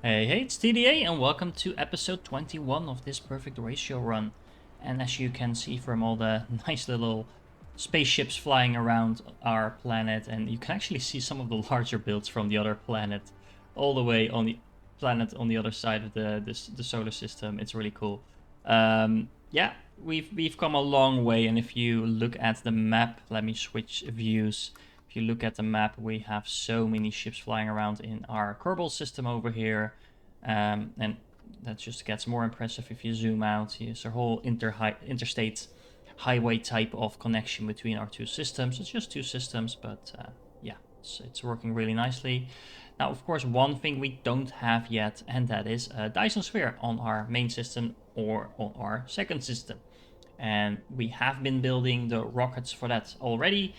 Hey, it's TDA and welcome to episode 21 of this perfect ratio run. And as you can see from all the nice little spaceships flying around our planet, and you can actually see some of the larger builds from the other planet all the way on the planet on the other side of the solar system. It's really cool. Yeah, we've come a long way, and if you look at the map, let me switch views. If you look at the map, we have so many ships flying around in our Kerbal system over here. And that just gets more impressive if you zoom out. It's a whole interstate highway type of connection between our two systems. It's just two systems, but yeah, it's working really nicely. Now, of course, one thing we don't have yet, and that is a Dyson Sphere on our main system or on our second system. And we have been building the rockets for that already.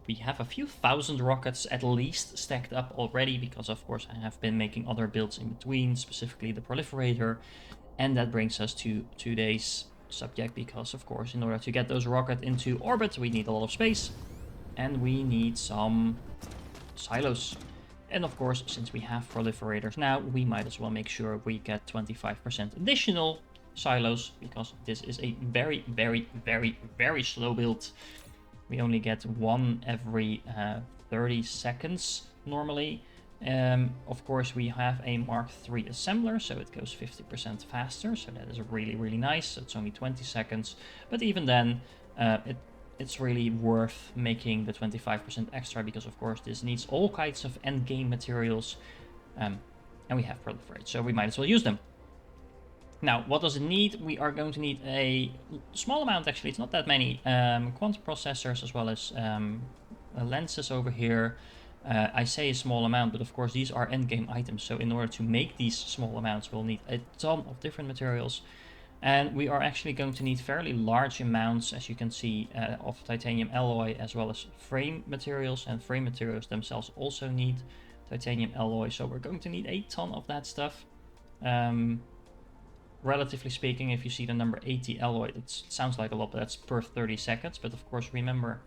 We have a few thousand rockets at least stacked up already because, of course, I have been making other builds in between, specifically the proliferator. And that brings us to today's subject because, of course, in order to get those rockets into orbit, we need a lot of space and we need some silos. And of course, since we have proliferators now, we might as well make sure we get 25% additional silos because this is a very, very, very, very slow build. We only get one every 30 seconds normally. Of course, we have a Mark III assembler, so it goes 50% faster, so that is really, really nice. It's only 20 seconds, but even then, it's really worth making the 25% extra because, of course, this needs all kinds of endgame materials, and we have proliferate, so we might as well use them. Now, what does it need? We are going to need a small amount, actually, it's not that many, quantum processors as well as lenses over here. I say a small amount, but of course these are endgame items, so in order to make these small amounts, we'll need a ton of different materials. And we are actually going to need fairly large amounts, as you can see, of titanium alloy as well as frame materials, and frame materials themselves also need titanium alloy, so we're going to need a ton of that stuff. Relatively speaking, if you see the number 80 alloy, it sounds like a lot, but that's per 30 seconds. But of course, remember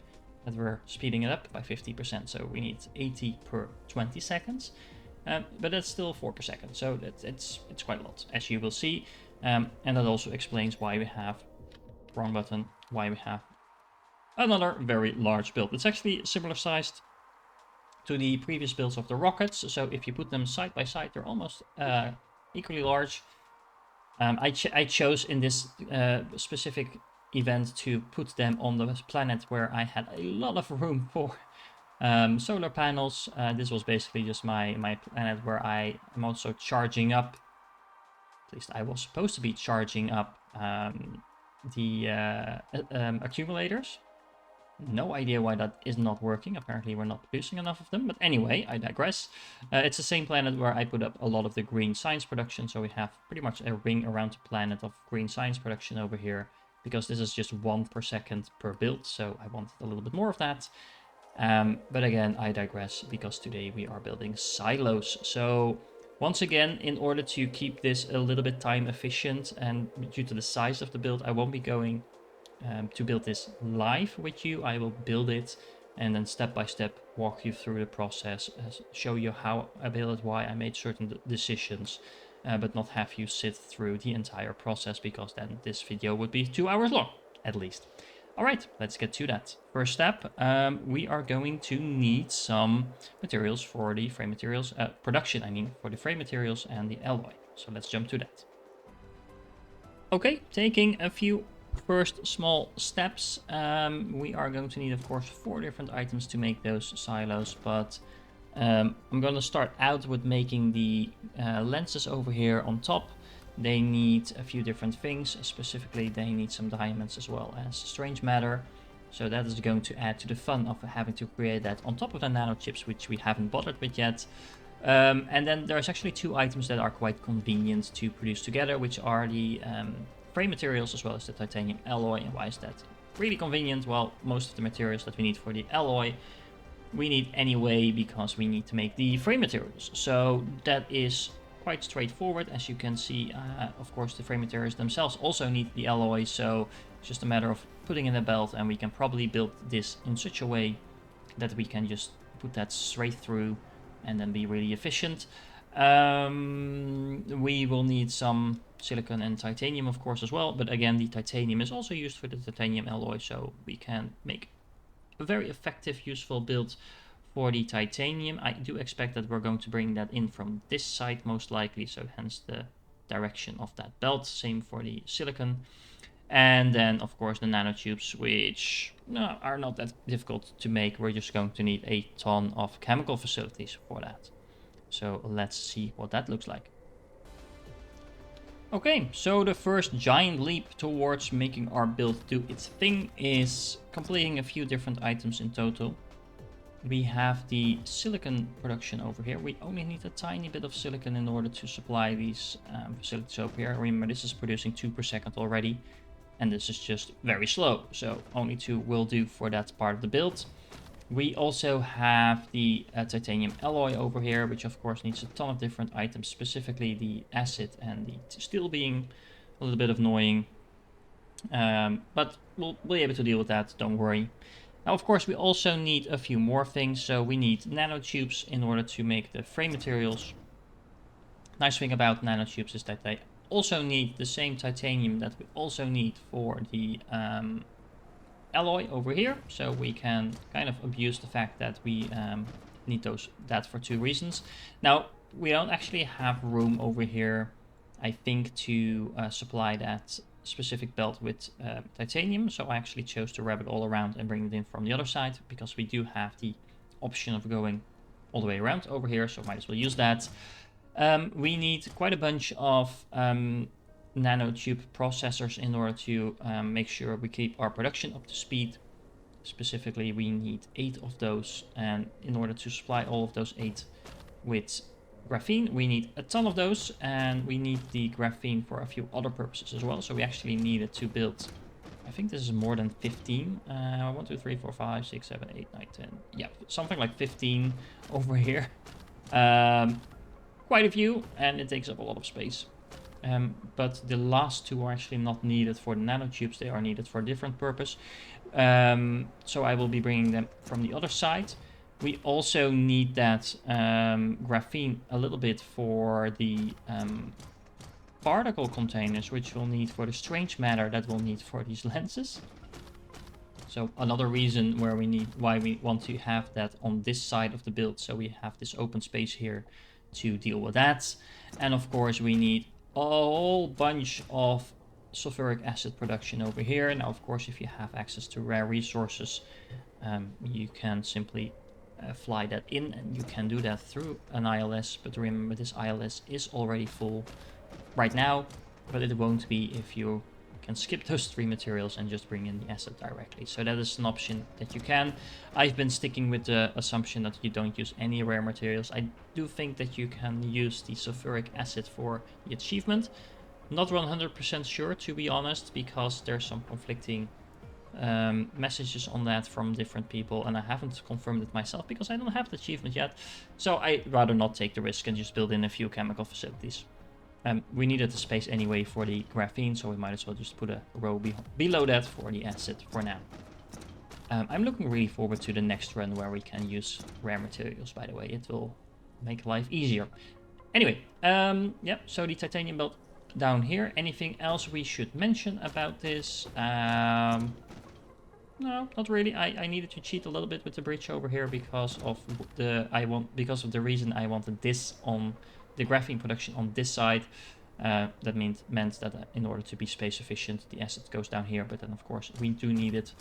that we're speeding it up by 50%, so we need 80 per 20 seconds. But that's still 4 per second, so it's quite a lot, as you will see. And that also explains why we have, wrong button, why we have another very large build. It's actually similar sized to the previous builds of the rockets, so if you put them side by side, they're almost equally large. I chose in this specific event to put them on the planet where I had a lot of room for solar panels. This was basically just my planet where I am also charging up. At least I was supposed to be charging up the accumulators. No idea why that is not working. Apparently we're not producing enough of them. But anyway, I digress. It's the same planet where I put up a lot of the green science production. So we have pretty much a ring around the planet of green science production over here. Because this is just 1 per second per build. So I wanted a little bit more of that. But again, I digress because today we are building silos. So once again, in order to keep this a little bit time efficient and due to the size of the build, I won't be going to build this live with you. I will build it and then step by step walk you through the process, show you how I built it, why I made certain decisions, but not have you sit through the entire process because then this video would be 2 hours long at least. All right, let's get to that. First step, we are going to need some materials for the frame materials, production I mean, for the frame materials and the alloy. So let's jump to that. Okay, taking a few first small steps. We are going to need, of course, 4 different items to make those silos, but I'm going to start out with making the lenses over here on top. They need a few different things. Specifically, they need some diamonds as well as strange matter. So that is going to add to the fun of having to create that on top of the nanochips, which we haven't bothered with yet. And then there's actually 2 items that are quite convenient to produce together, which are the frame materials as well as the titanium alloy. And why is that really convenient? Well, most of the materials that we need for the alloy we need anyway because we need to make the frame materials. So that is quite straightforward. As you can see, of course, the frame materials themselves also need the alloy, so it's just a matter of putting in a belt, and we can probably build this in such a way that we can just put that straight through and then be really efficient. We will need some silicon and titanium, of course, as well. But again, the titanium is also used for the titanium alloy, so we can make a very effective, useful build for the titanium. I do expect that we're going to bring that in from this side most likely, so hence the direction of that belt. Same for the silicon. And then, of course, the nanotubes, which are not that difficult to make. We're just going to need a ton of chemical facilities for that. So let's see what that looks like. Okay, so the first giant leap towards making our build do its thing is completing a few different items in total. We have the silicon production over here. We only need a tiny bit of silicon in order to supply these facilities over here. Remember, this is producing 2 per second already, and this is just very slow, so only 2 will do for that part of the build. We also have the titanium alloy over here, which of course needs a ton of different items, specifically the acid and the steel being a little bit annoying. But we'll be able to deal with that, don't worry. Now, of course, we also need a few more things. So we need nanotubes in order to make the frame materials. Nice thing about nanotubes is that they also need the same titanium that we also need for the alloy over here, so we can kind of abuse the fact that we need that for 2 reasons. Now, we don't actually have room over here, I think, to supply that specific belt with titanium, so I actually chose to wrap it all around and bring it in from the other side, because we do have the option of going all the way around over here, so might as well use that. We need quite a bunch of nanotube processors in order to make sure we keep our production up to speed. Specifically, we need 8 of those, and in order to supply all of those 8 with graphene, we need a ton of those, and we need the graphene for a few other purposes as well. So we actually needed to build, I think this is more than 15. 1, 2, 3, 4, 5, 6, 7, 8, 9, 10. Yeah, something like 15 over here. Quite a few, and it takes up a lot of space. But the last 2 are actually not needed for the nanotubes. They are needed for a different purpose. So I will be bringing them from the other side. We also need that graphene a little bit for the particle containers, which we'll need for the strange matter that we'll need for these lenses. So another reason why we want to have that on this side of the build, so we have this open space here to deal with that. And of course, we need a whole bunch of sulfuric acid production over here. Now, of course, if you have access to rare resources, you can simply fly that in, and you can do that through an ILS. But remember, this ILS is already full right now, but it won't be if you can skip those 3 materials and just bring in the acid directly. So that is an option that you can. I've been sticking with the assumption that you don't use any rare materials. I do think that you can use the sulfuric acid for the achievement. Not 100% sure, to be honest, because there's some conflicting messages on that from different people, and I haven't confirmed it myself because I don't have the achievement yet. So I'd rather not take the risk and just build in a few chemical facilities. We needed the space anyway for the graphene, so we might as well just put a row below that for the acid for now. I'm looking really forward to the next run where we can use rare materials, by the way. It will make life easier. Anyway, yeah, so the titanium belt down here. Anything else we should mention about this? No, not really. I needed to cheat a little bit with the bridge over here because of the reason I wanted this on the graphene production on this side. That meant that in order to be space efficient, the acid goes down here, but then of course we do need it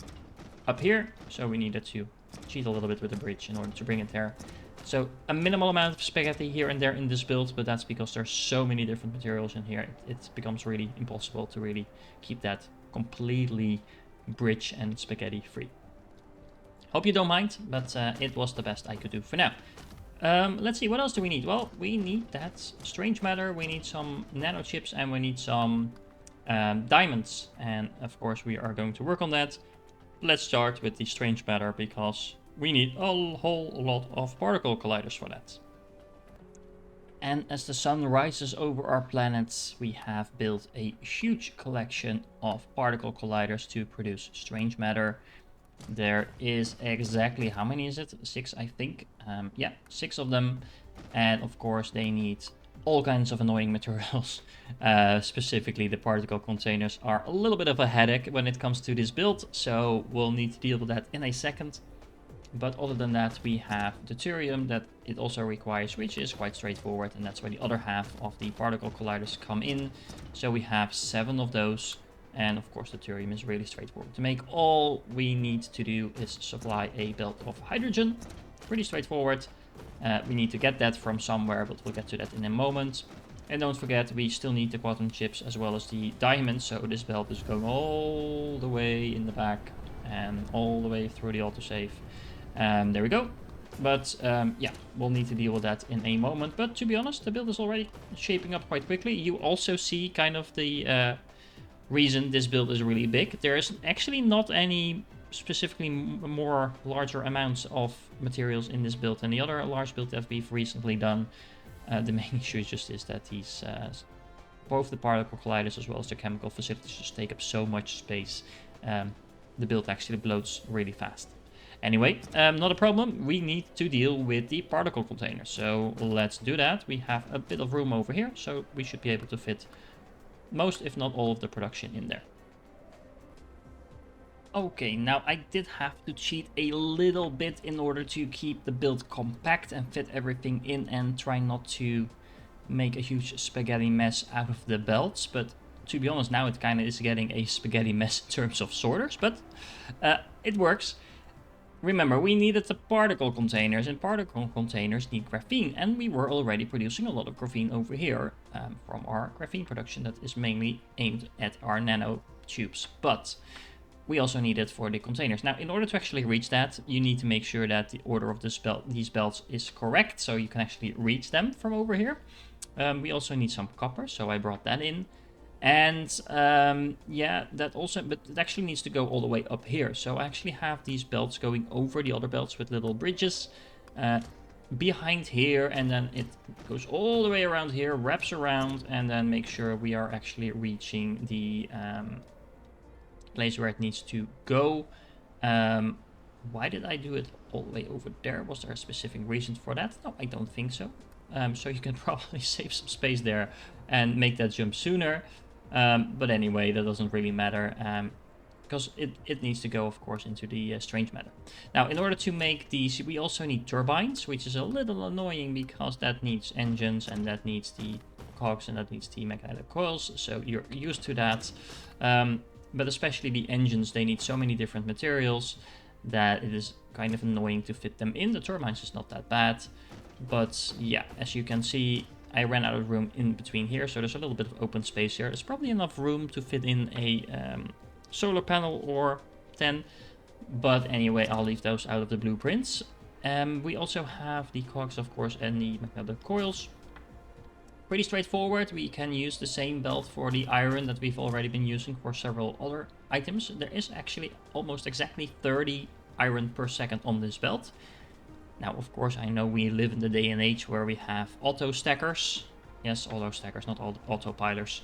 up here, so we needed to cheat a little bit with the bridge in order to bring it there. So a minimal amount of spaghetti here and there in this build, but that's because there's so many different materials in here. It becomes really impossible to really keep that completely bridge and spaghetti free. Hope you don't mind, but it was the best I could do for now. Let's see, what else do we need? Well, we need that strange matter, we need some nanochips, and we need some diamonds. And of course we are going to work on that. Let's start with the strange matter because we need a whole lot of particle colliders for that. And as the sun rises over our planets, we have built a huge collection of particle colliders to produce strange matter. There is exactly, how many is it? 6, I think. Yeah, 6 of them. And of course they need all kinds of annoying materials. Specifically the particle containers are a little bit of a headache when it comes to this build, so we'll need to deal with that in a second. But other than that, we have deuterium that it also requires, which is quite straightforward, and that's where the other half of the particle colliders come in. So we have 7 of those, and of course deuterium is really straightforward to make. All we need to do is supply a belt of hydrogen. Pretty straightforward. We need to get that from somewhere, but we'll get to that in a moment. And don't forget, we still need the quantum chips as well as the diamonds, so this belt is going all the way in the back and all the way through the autosave. There we go. But yeah, we'll need to deal with that in a moment. But to be honest, the build is already shaping up quite quickly. You also see kind of the reason this build is really big. There's actually not any specifically more larger amounts of materials in this build than the other large build that we've recently done. The main issue just is that these both the particle colliders as well as the chemical facilities just take up so much space. The build actually bloats really fast. Anyway, not a problem. We need to deal with the particle container. So let's do that. We have a bit of room over here, so we should be able to fit most, if not all, of the production in there. Okay, now I did have to cheat a little bit in order to keep the build compact and fit everything in and try not to make a huge spaghetti mess out of the belts. But to be honest, now it kind of is getting a spaghetti mess in terms of sorters, but it works. Remember, we needed the particle containers, and particle containers need graphene, and we were already producing a lot of graphene over here from our graphene production that is mainly aimed at our nanotubes, but we also need it for the containers. Now, in order to actually reach that, you need to make sure that the order of these belts is correct, so you can actually reach them from over here. We also need some copper, so I brought that in. And yeah, that also, but it actually needs to go all the way up here. So I actually have these belts going over the other belts with little bridges behind here, and then it goes all the way around here, wraps around, and then make sure we are actually reaching the place where it needs to go. Why did I do it all the way over there? Was there a specific reason for that? No, I don't think so. So you can probably save some space there and make that jump sooner. But anyway, that doesn't really matter because it needs to go, of course, into the strange matter. Now, in order to make these, we also need turbines, which is a little annoying because that needs engines and that needs the cogs and that needs the magnetic coils. So you're used to that. But especially the engines, they need so many different materials that it is kind of annoying to fit them in. The turbines is not that bad. But yeah, as you can see, I ran out of room in between here, so there's a little bit of open space here. There's probably enough room to fit in a solar panel or 10, but anyway, I'll leave those out of the blueprints. We also have the cogs, of course, and the magnetic coils. Pretty straightforward. We can use the same belt for the iron that we've already been using for several other items. There is actually almost exactly 30 iron per second on this belt. Now, of course, I know we live in the day and age where we have auto stackers. Yes, auto stackers, not auto pilers.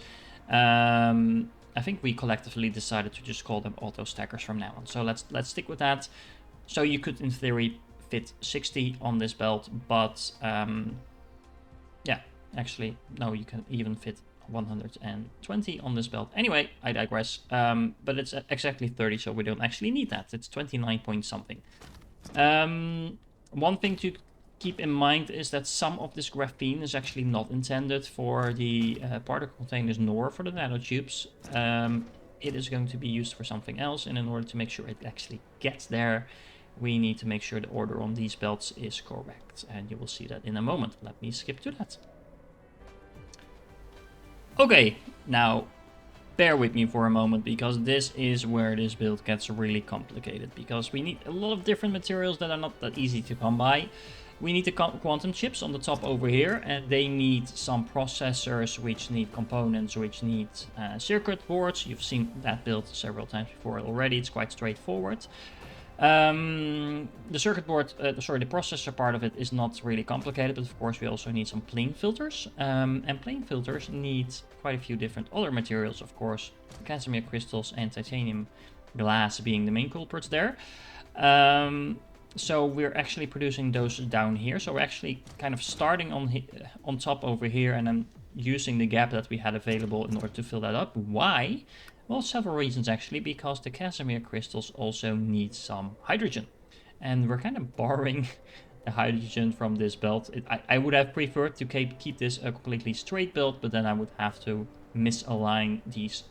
I think we collectively decided to just call them auto stackers from now on. So let's stick with that. So you could, in theory, fit 60 on this belt, but yeah, actually, no, you can even fit 120 on this belt. Anyway, I digress. But it's exactly 30, so we don't actually need that. It's 29 point something. One thing to keep in mind is that some of this graphene is actually not intended for the particle containers nor for the nanotubes. It is going to be used for something else, and in order to make sure it actually gets there, we need to make sure the order on these belts is correct, and you will see that in a moment. Let me skip to that. Okay, now bear with me for a moment, because this is where this build gets really complicated, because we need a lot of different materials that are not that easy to come by. We need the quantum chips on the top over here, and they need some processors, which need components, which need circuit boards. You've seen that build several times before already. It's quite straightforward. The circuit board, the processor part of it is not really complicated, but of course we also need some plane filters. And plane filters need quite a few different other materials, of course. Casimir crystals and titanium glass being the main culprits there. So we're actually producing those down here. So we're actually kind of starting on top over here and then using the gap that we had available in order to fill that up. Why? Well, several reasons actually, because the Casimir crystals also need some hydrogen. And we're kind of borrowing the hydrogen from this belt. I would have preferred to keep this a completely straight belt, but then I would have to misalign these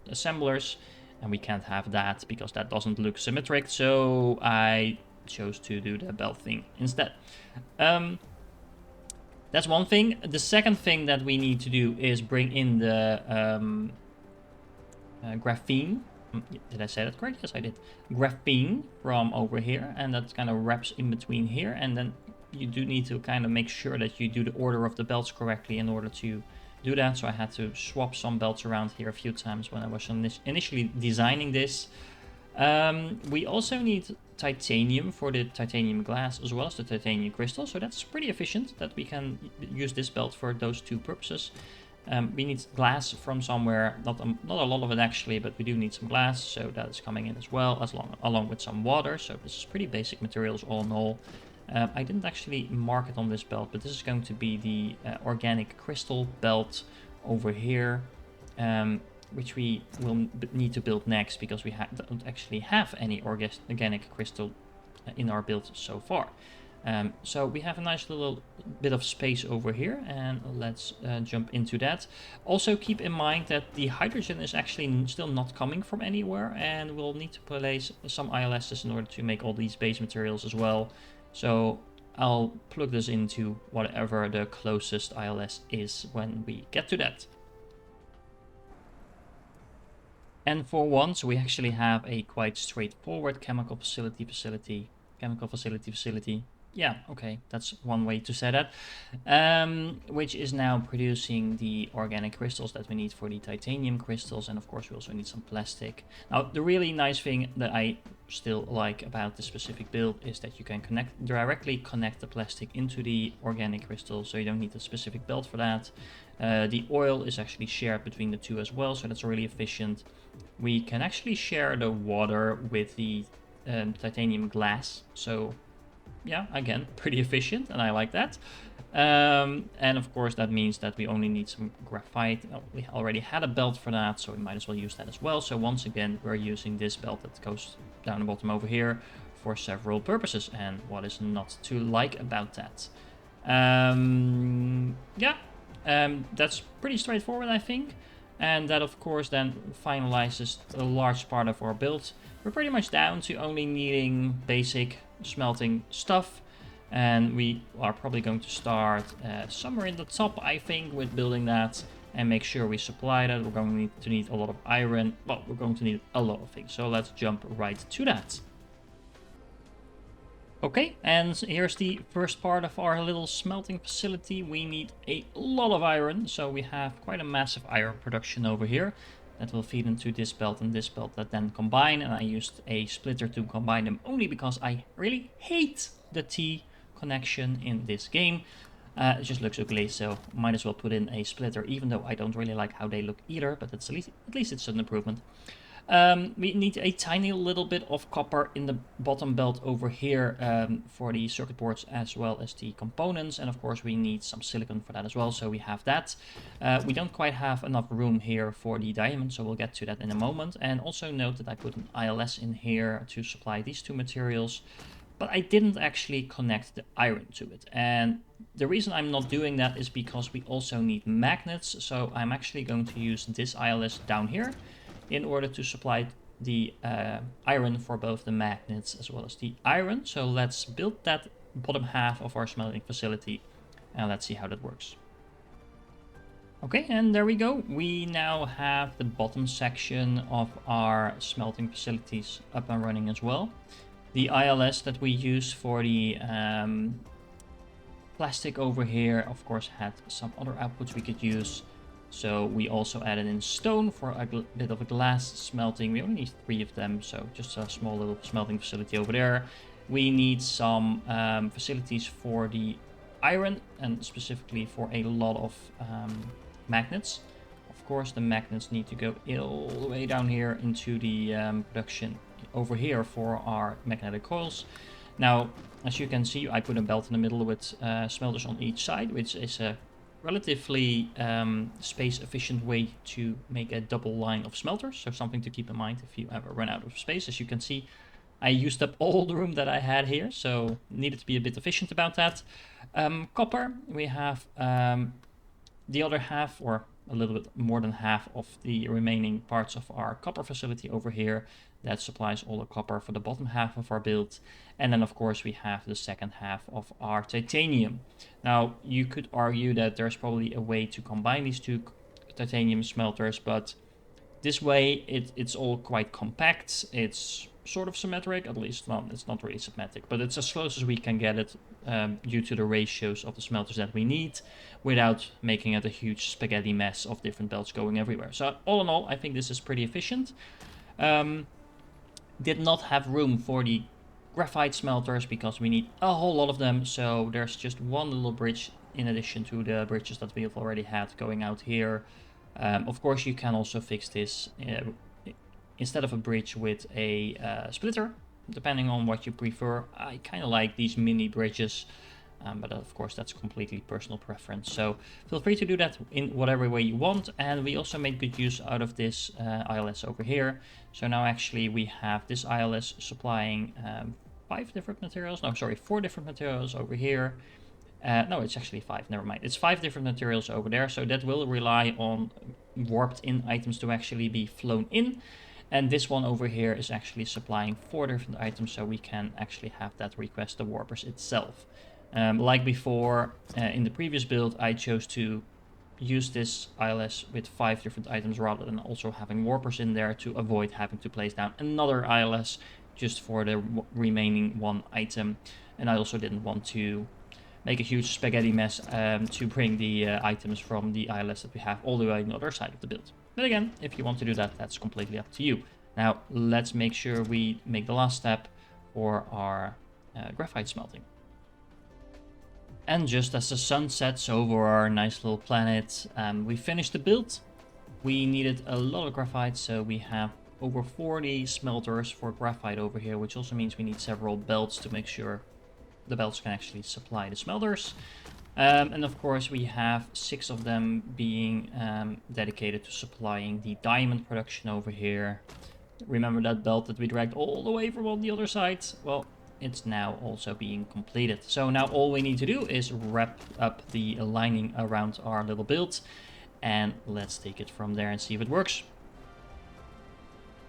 assemblers, and we can't have that because that doesn't look symmetric, so I chose to do the belt thing instead. That's one thing. The second thing that we need to do is bring in the graphene. Did I say that correct? Yes, I did. Graphene from over here, and that kind of wraps in between here, and then you do need to kind of make sure that you do the order of the belts correctly in order to do that. So I had to swap some belts around here a few times when I was initially designing this. We also need titanium for the titanium glass as well as the titanium crystal, so that's pretty efficient that we can use this belt for those two purposes. We need glass from somewhere, not a lot of it actually, but we do need some glass, so that is coming in as well, along with some water. So this is pretty basic materials all in all. I didn't actually mark it on this belt, but this is going to be the organic crystal belt over here, which we will need to build next because we don't actually have any organic crystal in our build so far. So we have a nice little bit of space over here, and let's jump into that. Also keep in mind that the hydrogen is actually still not coming from anywhere, and we'll need to place some ILSs in order to make all these base materials as well. So I'll plug this into whatever the closest ILS is when we get to that. And for once, we actually have a quite straightforward chemical facility. Yeah, okay, that's one way to say that. Which is now producing the organic crystals that we need for the titanium crystals, and of course we also need some plastic. Now, the really nice thing that I still like about this specific build is that you can directly connect the plastic into the organic crystal, so you don't need a specific belt for that. The oil is actually shared between the two as well, so that's really efficient. We can actually share the water with the titanium glass, so yeah, again, pretty efficient, and I like that. And of course that means that we only need some graphite. We already had a belt for that, so we might as well use that as well. So once again, we're using this belt that goes down the bottom over here for several purposes, and what is not to like about that? That's pretty straightforward, I think. And that, of course, then finalizes a large part of our build. We're pretty much down to only needing basic smelting stuff. And we are probably going to start somewhere in the top, I think, with building that. And make sure we supply that. We're going to need a lot of iron. Well, we're going to need a lot of things. So let's jump right to that. Okay, and here's the first part of our little smelting facility. We need a lot of iron, so we have quite a massive iron production over here that will feed into this belt and this belt that then combine, and I used a splitter to combine them only because I really hate the T connection in this game. It just looks ugly, so might as well put in a splitter, even though I don't really like how they look either, but at least it's an improvement. We need a tiny little bit of copper in the bottom belt over here for the circuit boards as well as the components, and of course we need some silicon for that as well, so we have that. We don't quite have enough room here for the diamond, so we'll get to that in a moment. And also note that I put an ILS in here to supply these two materials, but I didn't actually connect the iron to it. And the reason I'm not doing that is because we also need magnets, so I'm actually going to use this ILS down here in order to supply the iron for both the magnets as well as the iron. So let's build that bottom half of our smelting facility, and let's see how that works. Okay, and there we go. We now have the bottom section of our smelting facilities up and running as well. The ILS that we use for the plastic over here, of course, had some other outputs we could use. So we also added in stone for a bit of a glass smelting. We only need 3 of them, so just a small little smelting facility over there. We need some facilities for the iron, and specifically for a lot of magnets. Of course, the magnets need to go all the way down here into the production over here for our magnetic coils. Now, as you can see, I put a belt in the middle with smelters on each side, which is a relatively space-efficient way to make a double line of smelters. So something to keep in mind if you ever run out of space. As you can see, I used up all the room that I had here, so needed to be a bit efficient about that. Copper, we have the other half, or a little bit more than half of the remaining parts of our copper facility over here that supplies all the copper for the bottom half of our build. And then of course we have the second half of our titanium. Now you could argue that there's probably a way to combine these two titanium smelters, but this way it's all quite compact. It's sort of symmetric, at least. Well, it's not really symmetric, but it's as close as we can get it due to the ratios of the smelters that we need, without making it a huge spaghetti mess of different belts going everywhere. So all in all, I think this is pretty efficient. Did not have room for the graphite smelters because we need a whole lot of them, so there's just one little bridge in addition to the bridges that we've already had going out here. Of course you can also fix this instead of a bridge with a splitter, depending on what you prefer. I kind of like these mini bridges, but of course that's completely personal preference. So feel free to do that in whatever way you want. And we also made good use out of this ILS over here. So now actually we have this ILS supplying 4 different materials over here. No, it's actually 5, never mind. It's 5 different materials over there, so that will rely on warped in items to actually be flown in. And this one over here is actually supplying 4 different items, so we can actually have that request the warpers itself. Like before, in the previous build, I chose to use this ILS with 5 different items rather than also having warpers in there, to avoid having to place down another ILS just for the remaining 1 item. And I also didn't want to make a huge spaghetti mess to bring the items from the ILS that we have all the way on the other side of the build. But again, if you want to do that, that's completely up to you. Now, let's make sure we make the last step for our graphite smelting. And just as the sun sets over our nice little planet, we finished the build. We needed a lot of graphite, so we have over 40 smelters for graphite over here, which also means we need several belts to make sure the belts can actually supply the smelters. And of course we have 6 of them being dedicated to supplying the diamond production over here. Remember that belt that we dragged all the way from on the other side? Well, it's now also being completed. So now all we need to do is wrap up the lining around our little build, and let's take it from there and see if it works.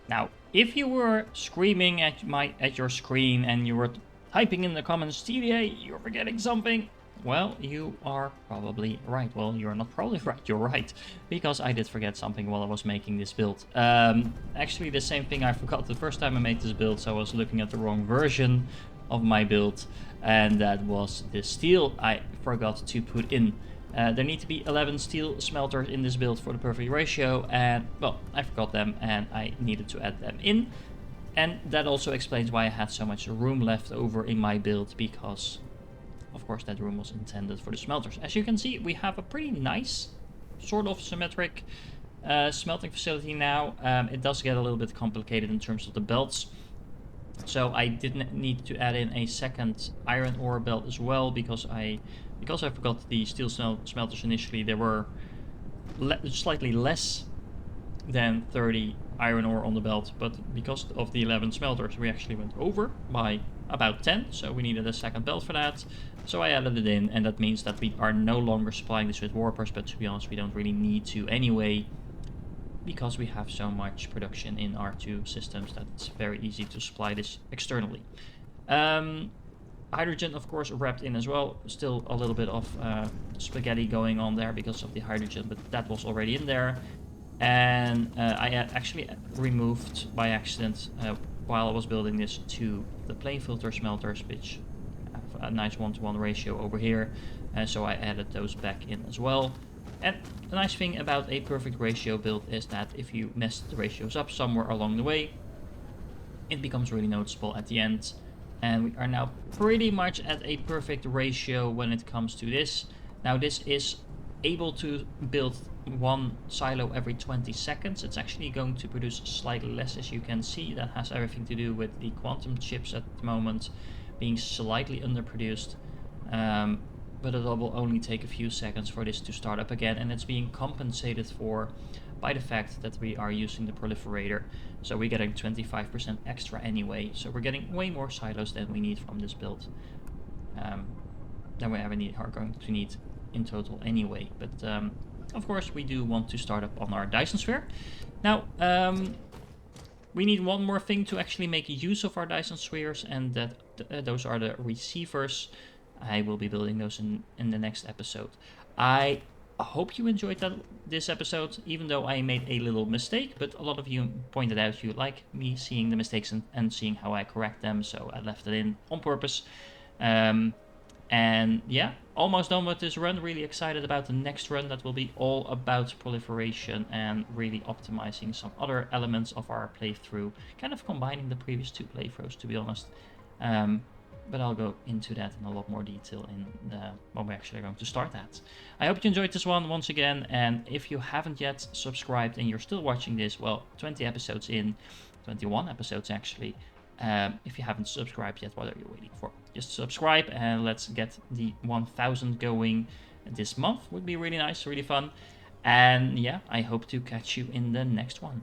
Now, if you were screaming at your screen and you were typing in the comments, TDA, you're forgetting something, well, you are probably right. Well, you're not probably right, you're right, because I did forget something while I was making this build. Actually, the same thing I forgot the first time I made this build, so I was looking at the wrong version of my build, and that was the steel I forgot to put in. There need to be 11 steel smelters in this build for the perfect ratio, and, well, I forgot them, and I needed to add them in. And that also explains why I had so much room left over in my build, because of course that room was intended for the smelters. As you can see, we have a pretty nice, sort of symmetric smelting facility now. It does get a little bit complicated in terms of the belts. So I didn't need to add in a second iron ore belt as well, because I forgot the steel smelters initially. There were slightly less than 30 iron ore on the belt, but because of the 11 smelters we actually went over by about 10, so we needed a second belt for that. So I added it in, and that means that we are no longer supplying this with warpers, but to be honest we don't really need to anyway, because we have so much production in our 2 systems that it's very easy to supply this externally. Hydrogen, of course, wrapped in as well. Still a little bit of spaghetti going on there because of the hydrogen, but that was already in there. And I actually removed by accident, while I was building this, 2 of the plain filter smelters, which have a nice 1-to-1 ratio over here, and so I added those back in as well. And the nice thing about a perfect ratio build is that if you mess the ratios up somewhere along the way, it becomes really noticeable at the end. And we are now pretty much at a perfect ratio when it comes to this. Now this is able to build 1 silo every 20 seconds. It's actually going to produce slightly less, as you can see. That has everything to do with the quantum chips at the moment. being slightly underproduced, but it will only take a few seconds for this to start up again, and it's being compensated for by the fact that we are using the proliferator. So we're getting 25% extra anyway, so we're getting way more silos than we need from this build, than we are going to need in total anyway. But of course we do want to start up on our Dyson Sphere. Now we need one more thing to actually make use of our Dyson Spheres, and those are the receivers. I will be building those in the next episode. I hope you enjoyed this episode, even though I made a little mistake, but a lot of you pointed out you like me seeing the mistakes and seeing how I correct them, so I left it in on purpose. And yeah, almost done with this run. Really excited about the next run that will be all about proliferation and really optimizing some other elements of our playthrough, kind of combining the previous 2 playthroughs, to be honest. But I'll go into that in a lot more detail when we're actually going to start that. I hope you enjoyed this one once again, and if you haven't yet subscribed and you're still watching this, well, 20 episodes in, 21 episodes actually. If you haven't subscribed yet, what are you waiting for? Just subscribe and let's get the 1000 going this month. Would be really nice, really fun. And yeah, I hope to catch you in the next one.